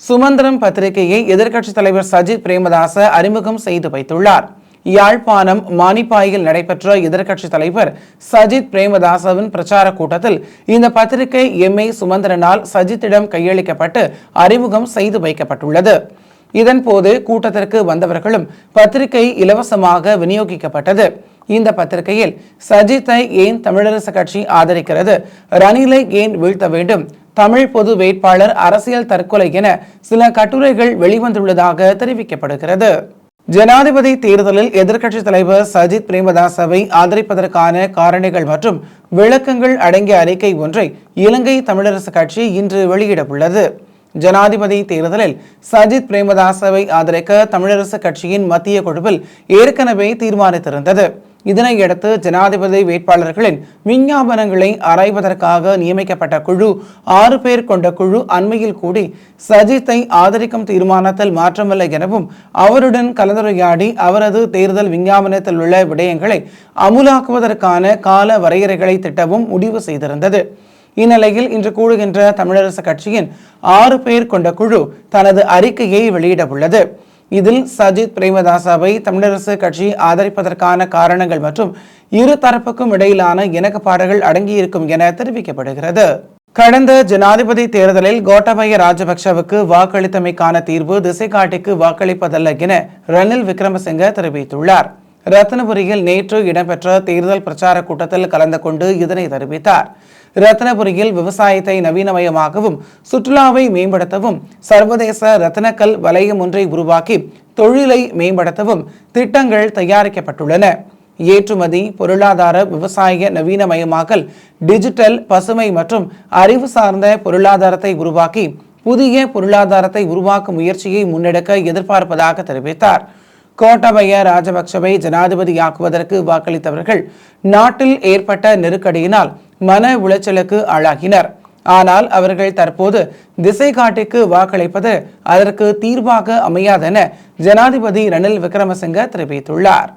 சுமந்திரம் பத்திரிகையை எதிர்க்கட்சித் தலைவர் சஜித் பிரேமதாச அறிமுகம் செய்து வைத்துள்ளார். யாழ்ப்பாணம் மானிப்பாயில் நடைபெற்ற எதிர்க்கட்சித் தலைவர் சஜித் பிரேமதாசவின் பிரச்சார கூட்டத்தில் இந்த பத்திரிகை எம்ஏ சுமந்திரனால் சஜித்திடம் கையளிக்கப்பட்டு அறிமுகம் செய்து வைக்கப்பட்டுள்ளது. இதன்போது கூட்டத்திற்கு வந்தவர்களும் பத்திரிகை இலவசமாக விநியோகிக்கப்பட்டது. இந்த பத்திரிகையில் சஜித்தை ஏன் தமிழரசு கட்சி ஆதரிக்கிறது, ரணிலை ஏன் வீழ்த்த வேண்டும், தமிழ் பொது வேட்பாளர் அரசியல் தற்கொலை என சில கட்டுரைகள் வெளிவந்துள்ளதாக தெரிவிக்கப்படுகிறது. ஜனாதிபதி தேர்தலில் எதிர்க்கட்சித் தலைவர் சஜித் பிரேமதாசவை ஆதரிப்பதற்கான காரணிகள் மற்றும் விளக்கங்கள் அடங்கிய அறிக்கை ஒன்றை இலங்கை தமிழரசு கட்சி இன்று வெளியிடவுள்ளது. ஜனாதிபதி தேர்தலில் சஜித் பிரேமதாசவை ஆதரிக்க தமிழரசு கட்சியின் மத்திய குழுவில் ஏற்கனவே தீர்மானித்திருந்தது. இதனையடுத்து ஜனாதிபதி வேட்பாளர்களின் விஞ்ஞாபனங்களை ஆராய்வதற்காக நியமிக்கப்பட்ட குழு 6 பேர் கொண்ட குழு அண்மையில் கூடி சஜித்தை ஆதரிக்கும் தீர்மானத்தில் மாற்றமில்லை எனவும் அவருடன் கலந்துரையாடி அவரது தேர்தல் விஞ்ஞாபனத்தில் உள்ள விடயங்களை அமுலாக்குவதற்கான கால வரையறைகளை திட்டவும் முடிவு செய்திருந்தது. இந்நிலையில் இன்று கூடுகின்ற தமிழரசு கட்சியின் 6 பேர் கொண்ட குழு தனது அறிக்கையை வெளியிடவுள்ளது. இதில் சஜித் பிரேமதாசவை தமிழரசு கட்சி ஆதரிப்பதற்கான காரணங்கள் மற்றும் இரு தரப்புக்கும் இடையிலான இணக்கப்பாடுகள் அடங்கியிருக்கும் என தெரிவிக்கப்படுகிறது. கடந்த ஜனாதிபதி தேர்தலில் கோட்டாபய ராஜபக்சவுக்கு வாக்களித்தமைக்கான தீர்வு திசைகாட்டிக்கு வாக்களிப்பதல்ல என ரணில் விக்ரமசிங்க தெரிவித்துள்ளார். ரத்தினபுரியில் நேற்று இடம்பெற்ற தேர்தல் பிரச்சார கூட்டத்தில் கலந்து கொண்டு இதனை தெரிவித்தார். ரத்தினபுரியில் விவசாயத்தை நவீனமயமாகவும் சுற்றுலாவை மேம்படுத்தவும் சர்வதேச ரத்தினக்கல் வலயம் ஒன்றை உருவாக்கி தொழிலை மேம்படுத்தவும் திட்டங்கள் தயாரிக்கப்பட்டுள்ளன. ஏற்றுமதி, பொருளாதார, விவசாய நவீனமயமாக்கல், டிஜிட்டல், பசுமை மற்றும் அறிவு சார்ந்த பொருளாதாரத்தை உருவாக்கி புதிய பொருளாதாரத்தை உருவாக்கும் முயற்சியை முன்னெடுக்க எதிர்பார்ப்பதாக தெரிவித்தார். கோட்டாபய ராஜபக்சவை ஜனாதிபதியாக்குவதற்கு வாக்களித்தவர்கள் நாட்டில் ஏற்பட்ட நெருக்கடியினால் மன உளைச்சலுக்கு ஆளாகினர். ஆனால் அவர்கள் தற்போது திசை காட்டிக்கு வாக்களிப்பது அதற்கு தீர்வாக அமையாதென ஜனாதிபதி ரணில் விக்ரமசிங்க தெரிவித்துள்ளார்.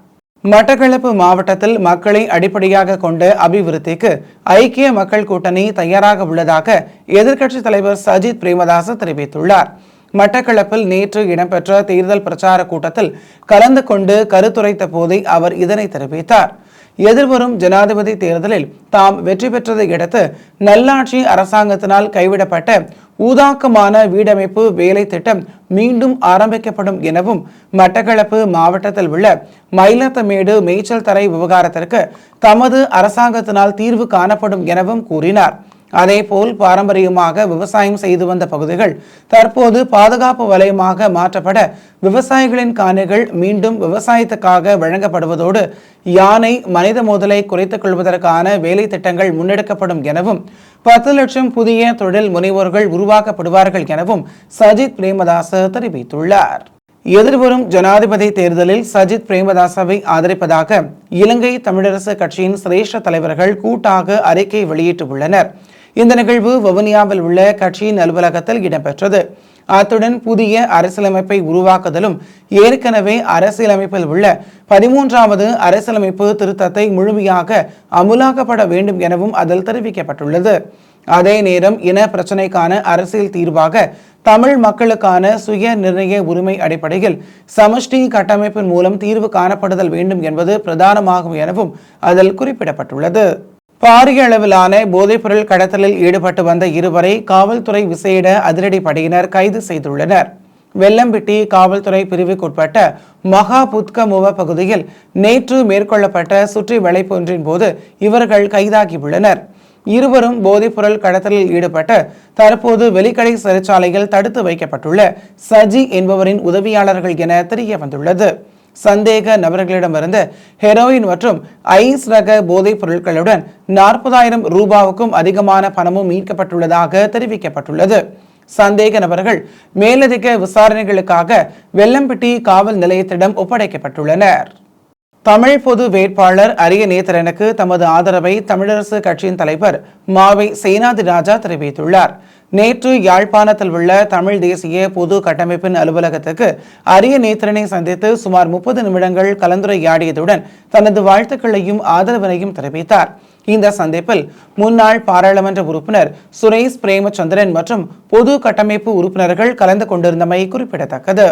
மட்டக்களப்பு மாவட்டத்தில் மக்களை அடிப்படையாக கொண்ட அபிவிருத்திக்கு ஐக்கிய மக்கள் கூட்டணி தயாராக உள்ளதாக எதிர்க்கட்சித் தலைவர் சஜித் பிரேமதாச தெரிவித்துள்ளார். மட்டக்களப்பில் நேற்று இடம்பெற்ற தேர்தல் பிரச்சார கூட்டத்தில் கலந்து கொண்டு கருத்துரைத்த போதே அவர் இதனை தெரிவித்தார். எதிர்வரும் ஜனாதிபதி தேர்தலில் தாம் வெற்றி பெற்றதை அடுத்து நல்லாட்சி அரசாங்கத்தினால் கைவிடப்பட்ட ஊதாக்கமான வீடமைப்பு வேலை திட்டம் மீண்டும் ஆரம்பிக்கப்படும் எனவும் மட்டக்களப்பு மாவட்டத்தில் உள்ள மயிலத்தமேடு மேய்ச்சல் தரை விவகாரத்திற்கு தமது அரசாங்கத்தினால் தீர்வு காணப்படும் எனவும் கூறினார். அதேபோல் பாரம்பரியமாக விவசாயம் செய்து வந்த பகுதிகள் தற்போது பாதுகாப்பு வலயமாக மாற்றப்பட விவசாயிகளின் காணிகள் மீண்டும் விவசாயத்துக்காக வழங்கப்படுவதோடு யானை மனித மோதலை குறைத்துக் கொள்வதற்கான வேலை திட்டங்கள் முன்னெடுக்கப்படும் எனவும் 10 லட்சம் புதிய தொழில் முனைவோர்கள் உருவாக்கப்படுவார்கள் எனவும் சஜித் பிரேமதாச தெரிவித்துள்ளார். எதிர்வரும் ஜனாதிபதி தேர்தலில் சஜித் பிரேமதாசவை ஆதரிப்பதாக இலங்கை தமிழரசு கட்சியின் சிரேஷ்ட தலைவர்கள் கூட்டாக அறிக்கை வெளியிட்டுள்ளனர். இந்த நிகழ்வு வவுனியாவில் உள்ள கட்சியின் அலுவலகத்தில் இடம்பெற்றது. அத்துடன் புதிய அரசியலமைப்பை உருவாக்குதலும் ஏற்கனவே அரசியலமைப்பில் உள்ள 13வது அரசியலமைப்பு திருத்தத்தை முழுமையாக அமுலாக்கப்பட வேண்டும் எனவும் அதில் தெரிவிக்கப்பட்டுள்ளது. அதே நேரம் இன பிரச்சினைக்கான அரசியல் தீர்வாக தமிழ் மக்களுக்கான சுய நிர்ணய உரிமை அடிப்படையில் சமஷ்டி கட்டமைப்பின் மூலம் தீர்வு காணப்படுதல் வேண்டும் என்பது பிரதானமாகும் எனவும் அதில் குறிப்பிடப்பட்டுள்ளது. பாரிய அளவிலான போதைப்பொருள் கடத்தலில் ஈடுபட்டு வந்த 2 வரை காவல்துறை விசேட அதிரடி படையினர் கைது செய்துள்ளனர். வெள்ளம்பிட்டி காவல்துறை பிரிவுக்குட்பட்ட மகா புத்கமுவ பகுதியில் நேற்று மேற்கொள்ளப்பட்ட சுற்றி வளைப்பு ஒன்றின் போது இவர்கள் கைதாகியுள்ளனர். இருவரும் போதைப்பொருள் கடத்தலில் ஈடுபட்டு தற்போது வெலிக்கடை சிறைச்சாலையில் தடுத்து வைக்கப்பட்டுள்ள சஜி என்பவரின் உதவியாளர்கள் என தெரிய வந்துள்ளது. சந்தேக நபர்களிடமிருந்து ஹெரோயின் மற்றும் ஐஸ் ரக போதைப் பொருட்களுடன் 40,000 ரூபாவுக்கும் அதிகமான பணமும் மீட்கப்பட்டுள்ளதாக தெரிவிக்கப்பட்டுள்ளது. சந்தேக நபர்கள் மேலதிக விசாரணைகளுக்காக வெள்ளம்பிட்டி காவல் நிலையத்திடம் ஒப்படைக்கப்பட்டுள்ளனர். தமிழ் பொது வேட்பாளர் அரிய நேத்திரனுக்கு தமது ஆதரவை தமிழரசு கட்சியின் தலைவர் மாவை சேனாதி ராஜா தெரிவித்துள்ளார். நேற்று யாழ்ப்பாணத்தில் உள்ள தமிழ் தேசிய பொது கட்டமைப்பின் அலுவலகத்துக்கு அரிய நேத்திரனை சந்தித்து சுமார் 30 நிமிடங்கள் கலந்துரையாடியதுடன் தனது வாழ்த்துக்களையும் ஆதரவினையும் தெரிவித்தார். இந்த சந்திப்பில் முன்னாள் பாராளுமன்ற உறுப்பினர் சுரேஷ் பிரேமச்சந்திரன் மற்றும் பொது கட்டமைப்பு உறுப்பினர்கள் கலந்து கொண்டிருந்தமை குறிப்பிடத்தக்கது.